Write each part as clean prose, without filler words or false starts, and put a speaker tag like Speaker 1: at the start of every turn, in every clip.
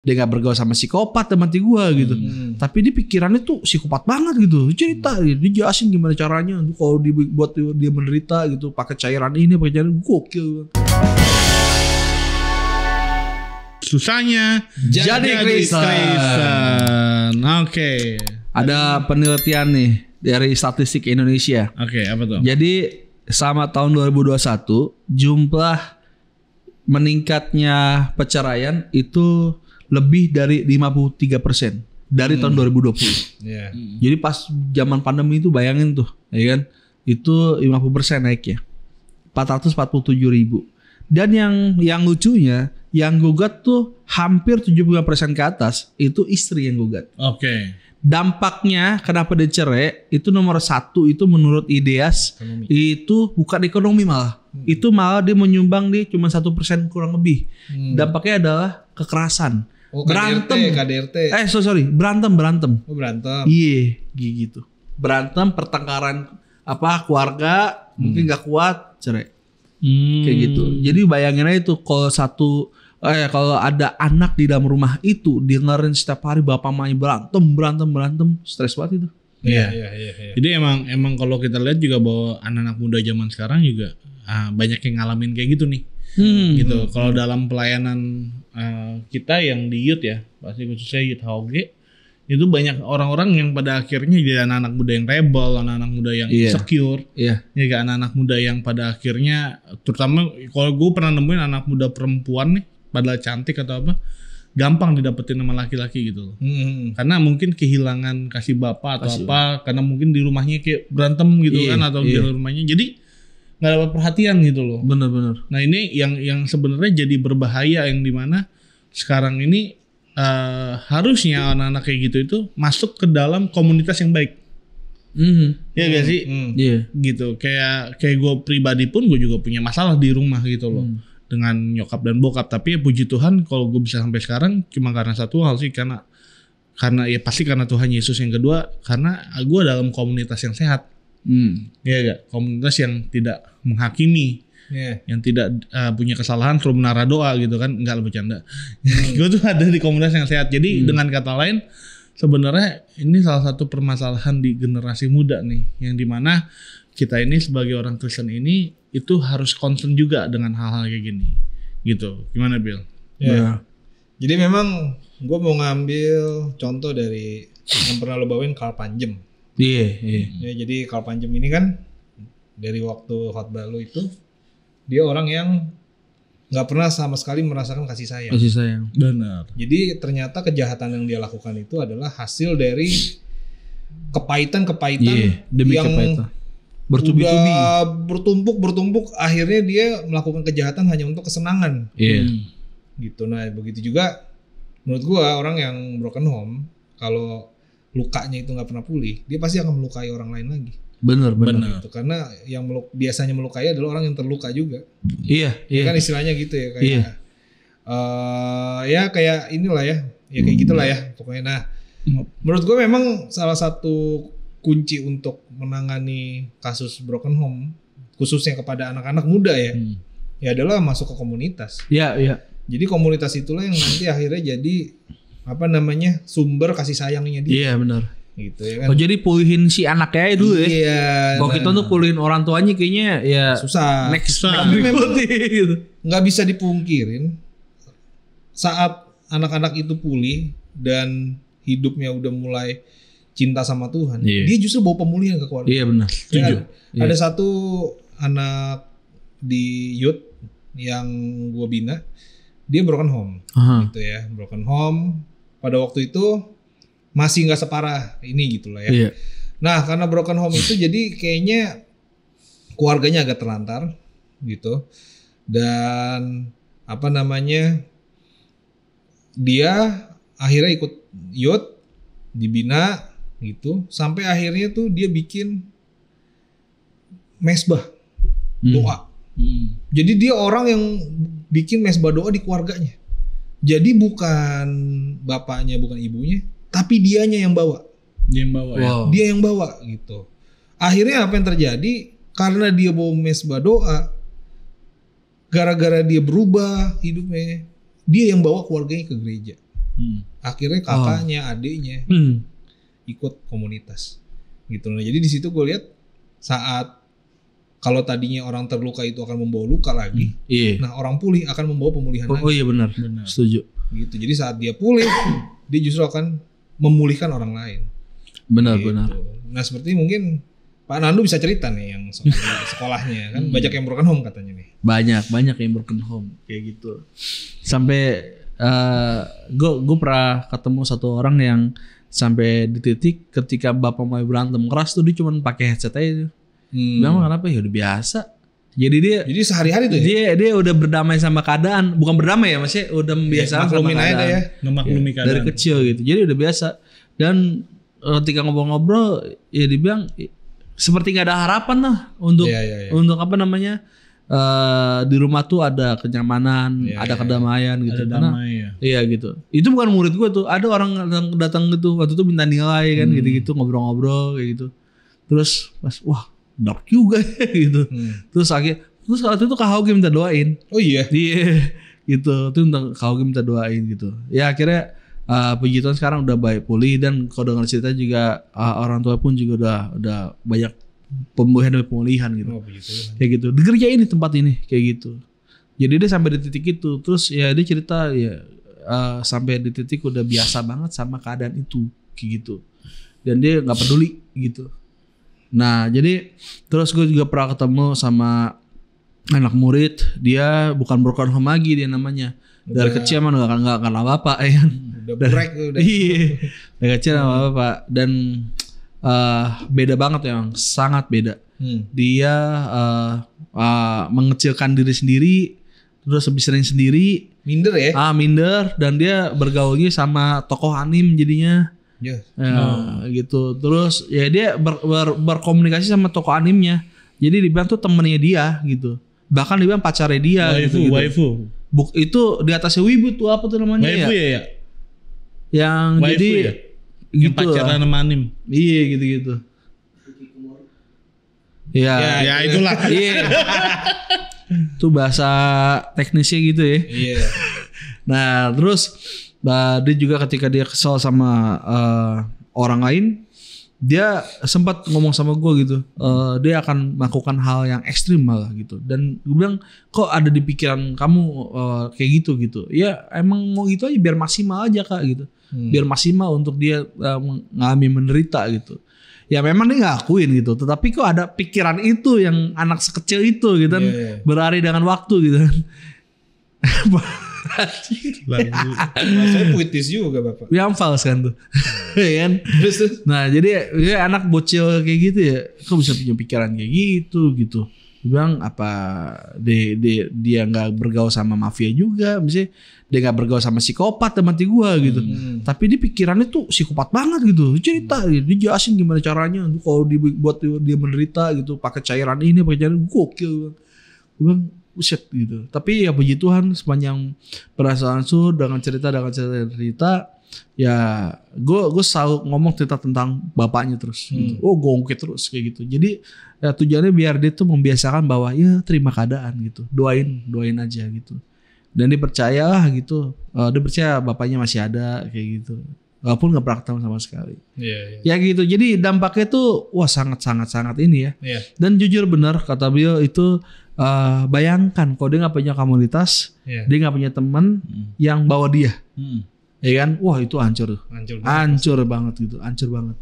Speaker 1: dia nggak bergaul sama psikopat teman gue gitu. Tapi dia pikirannya tuh psikopat banget gitu. Cerita dia jelasin gimana caranya kalau dibuat dia menderita gitu, pakai cairan ini, pakai cairan gokil.
Speaker 2: Susahnya
Speaker 1: jadi Kristen.
Speaker 2: Oke.
Speaker 1: Ada penelitian nih dari statistik Indonesia.
Speaker 2: Oke, apa tuh?
Speaker 1: Jadi selama tahun 2021 jumlah meningkatnya perceraian itu lebih dari 53% dari tahun 2020.
Speaker 3: Iya.
Speaker 1: Jadi pas zaman pandemi itu bayangin tuh, ya kan? Itu 50% naiknya. 447.000. Dan yang lucunya, yang gugat tuh hampir 75% ke atas itu istri yang gugat.
Speaker 2: Oke.
Speaker 1: Dampaknya kenapa dia cerai itu nomor 1 itu menurut IDEAS itu bukan ekonomi malah. Itu malah dia menyumbang dia cuma 1% kurang lebih. Dampaknya adalah kekerasan.
Speaker 3: Oh,
Speaker 1: berantem.
Speaker 3: KDRT.
Speaker 1: Sorry, berantem.
Speaker 3: Oh, berantem.
Speaker 1: Iya, gitu. Berantem, pertengkaran keluarga, mungkin gak kuat, cerai. Kayak gitu. Jadi bayangin aja tuh kalau ada anak di dalam rumah itu dengerin setiap hari bapak mamanya berantem, stres banget itu.
Speaker 2: Iya. Jadi emang kalau kita lihat juga bahwa anak-anak muda zaman sekarang juga banyak yang ngalamin kayak gitu nih. Gitu. Kalau dalam pelayanan kita yang di youth ya, pasti khususnya youth HOG, itu banyak orang-orang yang pada akhirnya jadi anak-anak muda yang rebel, anak-anak muda yang insecure, ya kan, anak-anak muda yang pada akhirnya, terutama kalau gue pernah nemuin anak muda perempuan nih, padahal cantik atau apa, gampang didapetin sama laki-laki gitu. Karena mungkin kehilangan kasih bapak atau apa, karena mungkin di rumahnya kayak berantem gitu kan, atau di rumahnya, jadi nggak dapat perhatian gitu loh.
Speaker 1: Bener-bener.
Speaker 2: Nah ini yang sebenarnya jadi berbahaya, yang dimana sekarang ini harusnya anak-anak kayak gitu itu masuk ke dalam komunitas yang baik. Ya gak sih?
Speaker 1: Iya.
Speaker 2: Gitu. Kayak gue pribadi pun gue juga punya masalah di rumah gitu loh. Dengan nyokap dan bokap. Tapi ya puji Tuhan kalau gue bisa sampai sekarang cuma karena satu hal sih, karena ya pasti karena Tuhan Yesus. Yang kedua karena gue dalam komunitas yang sehat. Ya gak? Komunitas yang tidak menghakimi. Yang tidak punya kesalahan suruh menara doa gitu kan, enggak, bercanda. Gue tuh ada di komunitas yang sehat. Jadi dengan kata lain sebenarnya ini salah satu permasalahan di generasi muda nih, yang dimana kita ini sebagai orang Kristen ini itu harus concern juga dengan hal-hal kayak gini gitu. Gimana Bill?
Speaker 3: Ya. Jadi memang gue mau ngambil contoh dari yang pernah lo bawain, Carl Panjem.
Speaker 1: Iya.
Speaker 3: Ya, jadi Carl Panjem ini kan dari waktu khotbah lo itu, dia orang yang nggak pernah sama sekali merasakan kasih sayang.
Speaker 1: Kasih sayang.
Speaker 2: Benar.
Speaker 3: Jadi ternyata kejahatan yang dia lakukan itu adalah hasil dari kepahitan
Speaker 1: demi
Speaker 3: yang
Speaker 1: kepahitan. Bertubi-tubi.
Speaker 3: Udah bertumpuk. Akhirnya dia melakukan kejahatan hanya untuk kesenangan.
Speaker 1: Iya.
Speaker 3: Gitu. Nah begitu juga menurut gua, orang yang broken home, kalau lukanya itu nggak pernah pulih, dia pasti akan melukai orang lain lagi.
Speaker 1: Benar.
Speaker 3: Gitu. Karena yang biasanya melukai adalah orang yang terluka juga.
Speaker 1: Iya.
Speaker 3: Kan istilahnya gitu ya, kayak ya kayak inilah ya kayak gitulah ya pokoknya. Nah, menurut gue memang salah satu kunci untuk menangani kasus broken home, khususnya kepada anak-anak muda ya adalah masuk ke komunitas.
Speaker 1: Iya.
Speaker 3: Jadi komunitas itulah yang nanti akhirnya jadi sumber kasih sayangnya dia.
Speaker 1: Iya, benar.
Speaker 3: Gitu ya kan.
Speaker 1: Jadi pulihin si anaknya dulu ya.
Speaker 3: Iya.
Speaker 1: Kalau kita tuh pulihin orang tuanya kayaknya ya
Speaker 3: susah.
Speaker 1: Tapi memang gitu.
Speaker 3: Nggak bisa dipungkirin, saat anak-anak itu pulih dan hidupnya udah mulai cinta sama Tuhan, dia justru bawa pemulihan ke keluarga.
Speaker 1: Iya, benar. Setuju.
Speaker 3: Ya, ada satu anak di youth yang gue bina, dia broken home. Gitu ya, broken home. Pada waktu itu masih nggak separah ini gitulah ya.
Speaker 1: Iya.
Speaker 3: Nah karena broken home itu jadi kayaknya keluarganya agak terlantar gitu, dan dia akhirnya ikut youth dibina gitu, sampai akhirnya tuh dia bikin mesbah doa. Jadi dia orang yang bikin mesbah doa di keluarganya. Jadi bukan bapaknya, bukan ibunya, tapi dianya yang bawa.
Speaker 2: Dia yang bawa.
Speaker 1: Wow.
Speaker 3: Dia yang bawa gitu. Akhirnya apa yang terjadi? Karena dia bawa mesbah doa, gara-gara dia berubah hidupnya, dia yang bawa keluarganya ke gereja. Akhirnya kakaknya, adiknya ikut komunitas gitu. Nah, jadi di situ gue lihat saat kalau tadinya orang terluka itu akan membawa luka lagi, nah orang pulih akan membawa pemulihan lagi.
Speaker 1: Oh iya benar. Setuju.
Speaker 3: Gitu. Jadi saat dia pulih, dia justru akan memulihkan orang lain.
Speaker 1: Benar.
Speaker 3: Nah seperti mungkin Pak Nandu bisa cerita nih yang soal sekolahnya kan banyak yang broken home katanya nih.
Speaker 1: Banyak yang broken home kayak gitu. Sampai gue pernah ketemu satu orang yang sampai di titik ketika bapak mau berantem keras tuh dia cuma pakai headset aja. Memang kenapa ya udah biasa. Jadi
Speaker 3: sehari-hari tuh ya?
Speaker 1: Dia udah berdamai sama keadaan, bukan berdamai ya maksudnya udah membiasakan sama keadaan.
Speaker 3: Ya.
Speaker 2: Ngemaklumi keadaan.
Speaker 1: Dari kecil gitu. Jadi udah biasa. Dan ketika ngobrol-ngobrol ya dibilang seperti nggak ada harapan lah untuk apa namanya di rumah tuh ada kenyamanan, ada kedamaian gitu.
Speaker 2: Ada damai ya.
Speaker 1: Iya gitu. Itu bukan murid gue tuh. Ada orang datang gitu waktu itu minta nilai kan gitu-gitu ngobrol-ngobrol kayak gitu. Terus pas wah dark juga gitu. Terus waktu itu Kak Haugi minta doain.
Speaker 3: Oh iya.
Speaker 1: Iya gitu. Itu Kak Haugi minta doain gitu. Ya akhirnya puji Tuhan sekarang udah baik pulih dan kalau dengar cerita juga orang tua pun juga udah banyak pemulihan gitu.
Speaker 3: Oh, begitu.
Speaker 1: Kayak gitu. Di gereja ini tempat ini kayak gitu. Jadi dia sampai di titik itu. Terus ya dia cerita ya sampai di titik udah biasa banget sama keadaan itu kayak gitu. Dan dia nggak peduli gitu. Nah jadi terus gue juga pernah ketemu sama anak murid. Dia bukan broken home lagi dia namanya. Dari kecil emang nggak kenal bapak ya kan.
Speaker 3: Udah break udah.
Speaker 1: Iya. Dari kecil sama bapak dan beda banget ya, sangat beda. Dia mengecilkan diri sendiri, terus lebih sering sendiri.
Speaker 3: Minder ya?
Speaker 1: Minder dan dia bergaulnya sama tokoh anim jadinya. Gitu. Terus ya dia berkomunikasi sama tokoh animnya. Jadi dibilang tuh temennya dia gitu. Bahkan dibilang pacarnya dia.
Speaker 2: Waifu.
Speaker 1: Itu di atasnya wibu tuh apa tuh namanya
Speaker 2: waifu ya?
Speaker 1: Yang
Speaker 2: waifu
Speaker 1: jadi
Speaker 2: ya?
Speaker 1: Gitu
Speaker 2: yang pacaran sama anim.
Speaker 1: Iya gitu. Ya
Speaker 2: itulah.
Speaker 1: Iya. Itu bahasa teknisnya gitu ya.
Speaker 3: Iya.
Speaker 1: Nah terus dia juga ketika dia kesal sama orang lain, dia sempat ngomong sama gue gitu. Dia akan melakukan hal yang ekstrim malah gitu. Dan gue bilang kok ada di pikiran kamu kayak gitu. Ya emang mau gitu aja biar maksimal aja Kak gitu. Biar maksimal untuk dia mengalami menderita gitu. Ya memang dia ngakuin gitu. Tetapi kok ada pikiran itu yang anak sekecil itu gitu kan. Berlari dengan waktu gitu kan.
Speaker 3: Saya puitis juga Bapak.
Speaker 1: Yang fals kan tuh. Kan? Nah jadi ya anak bocil kayak gitu ya. Kok bisa punya pikiran kayak gitu. Dia bilang apa dia gak bergaul sama mafia juga. Misalnya dia gak bergaul sama psikopat teman gue gitu. Tapi dia pikirannya tuh psikopat banget gitu. Cerita dia jelasin gimana caranya kalau dibuat dia menderita gitu. Pakai cairan ini, pakai cairan gokil. Gue bilang buset gitu. Tapi ya puji Tuhan sepanjang perasaan sur dengan cerita ya gue selalu ngomong cerita tentang bapaknya terus gitu. Gue ungkit terus kayak gitu. Jadi ya tujuannya biar dia tuh membiasakan bahwa ya terima keadaan gitu. Doain aja gitu. Dan dia percaya lah gitu. Dia percaya bapaknya masih ada kayak gitu. Walaupun gak pernah ketemu sama sekali. Ya gitu. Jadi dampaknya tuh wah sangat ini ya. Dan jujur benar kata beliau itu bayangkan kalau dia gak punya komunitas, dia gak punya teman yang bawa dia. Ya kan? Wah itu hancur banget gitu. Hancur banget.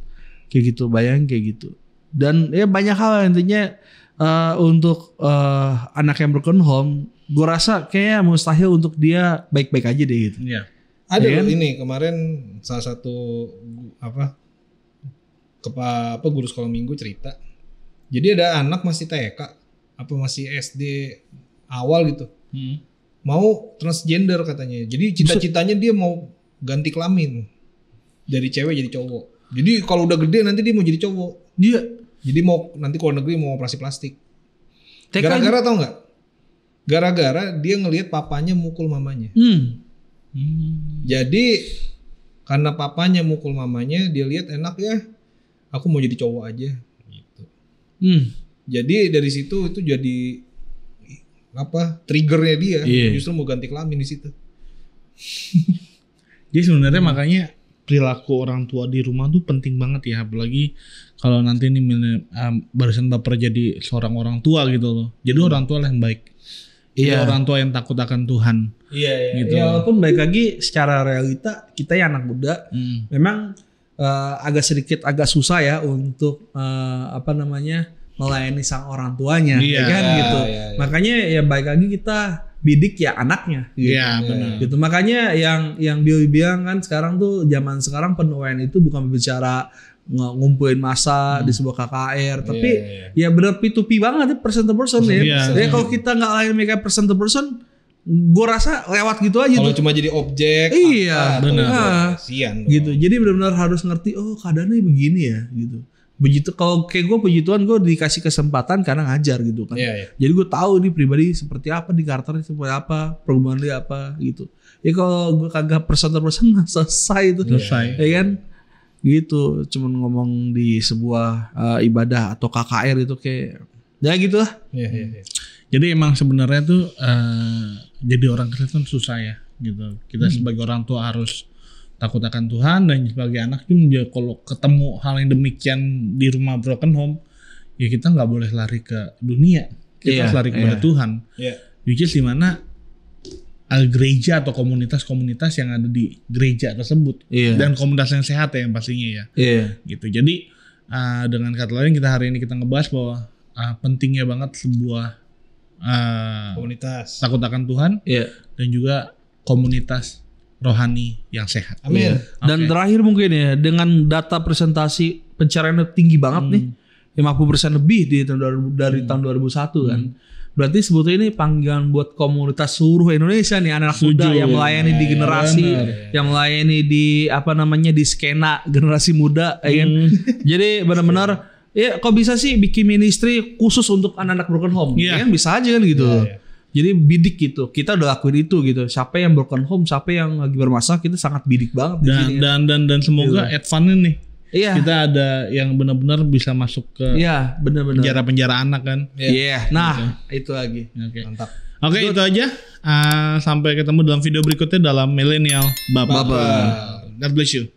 Speaker 1: Kayak gitu. Bayangin kayak gitu. Dan ya banyak hal intinya untuk anak yang broken home, gue rasa kayak mustahil untuk dia baik-baik aja deh gitu.
Speaker 3: Ada loh ini kemarin salah satu guru sekolah minggu cerita. Jadi ada anak masih TK apa masih SD awal gitu. Mau transgender katanya. Jadi cita-citanya dia mau ganti kelamin. Dari cewek jadi cowok. Jadi kalau udah gede nanti dia mau jadi cowok. Jadi mau nanti kalau negeri mau operasi plastik. Gara-gara tau nggak? Gara-gara dia ngelihat papanya mukul mamanya. Jadi karena papanya mukul mamanya, dia lihat enak ya, aku mau jadi cowok aja. Gitu. Jadi dari situ itu jadi triggernya dia, justru mau ganti kelamin di situ.
Speaker 2: Jadi sebenarnya makanya perilaku orang tua di rumah tuh penting banget ya, apalagi kalau nanti nih barusan baper jadi seorang orang tua gitu loh. Jadi orang tua lah yang baik. Jadi orang tua yang takut akan Tuhan.
Speaker 3: Iya.
Speaker 2: Gitu.
Speaker 1: Ya walaupun baik lagi secara realita kita ya anak muda, memang agak susah ya untuk melayani sang orang tuanya,
Speaker 2: Iya.
Speaker 1: ya kan gitu.
Speaker 3: Iya.
Speaker 1: Makanya ya baik lagi kita bidik ya anaknya gitu.
Speaker 2: Iya benar.
Speaker 1: Gitu. Makanya yang Bill bilang kan sekarang tuh zaman sekarang penuaian itu bukan berbicara ngumpulin massa di sebuah KKR, tapi ya benar P2P banget ya, person to person ya.
Speaker 2: Iya.
Speaker 1: Ya kalau kita nggak lain mereka person to person, gue rasa lewat gitu aja
Speaker 3: Kalau
Speaker 1: tuh.
Speaker 3: cuma jadi objek,
Speaker 1: Iya,
Speaker 2: benar.
Speaker 3: kasihan
Speaker 1: Gitu. Jadi benar-benar harus ngerti, oh keadaannya begini ya gitu. Begitu kalau kayak gue puji Tuhan gue dikasih kesempatan karena ngajar gitu kan.
Speaker 3: Iya.
Speaker 1: Jadi gue tahu nih pribadi seperti apa, di karakternya seperti apa, pergumulan dia apa gitu. Ya kalau gue kagak person to person selesai itu.
Speaker 2: Selesai.
Speaker 1: Ya kan? Gitu. Cuman ngomong di sebuah ibadah atau KKR itu kayak ya gitu lah.
Speaker 3: Iya.
Speaker 2: Jadi emang sebenarnya tuh jadi orang Kristen susah ya gitu. Kita sebagai orang tua harus takut akan Tuhan, dan sebagai anak juga kalau ketemu hal yang demikian di rumah broken home, ya kita nggak boleh lari ke dunia, kita harus lari kepada Tuhan.
Speaker 3: Iya.
Speaker 2: Which is dimana gereja atau komunitas-komunitas yang ada di gereja tersebut, dan komunitas yang sehat ya yang pastinya ya.
Speaker 1: Iya.
Speaker 2: Gitu. Jadi dengan kata lain hari ini kita ngebahas bahwa pentingnya banget sebuah
Speaker 3: Komunitas.
Speaker 2: takut akan Tuhan, dan juga komunitas rohani yang sehat.
Speaker 3: Amin.
Speaker 1: Dan terakhir mungkin ya, dengan data presentasi pencarian tinggi banget nih, 50% lebih dari tahun 2001 kan. Berarti sebetulnya ini panggilan buat komunitas seluruh Indonesia nih, anak muda yang melayani di generasi, yang melayani di di skena generasi muda, ya kan. Jadi benar-benar ya kok bisa sih bikin ministry khusus untuk anak-anak broken home? Ya kan bisa aja kan gitu. Jadi bidik gitu. Kita udah lakuin itu gitu. Siapa yang broken home, siapa yang lagi bermasalah, kita sangat bidik banget di sini.
Speaker 2: Dan semoga advance nih.
Speaker 1: Iya.
Speaker 2: Kita ada yang benar-benar bisa masuk ke penjara-penjara anak kan.
Speaker 1: Iya. Nah, itu lagi.
Speaker 2: Oke.
Speaker 3: Mantap.
Speaker 2: Oke, itu aja. Sampai ketemu dalam video berikutnya dalam Millennial Bubble. God bless you.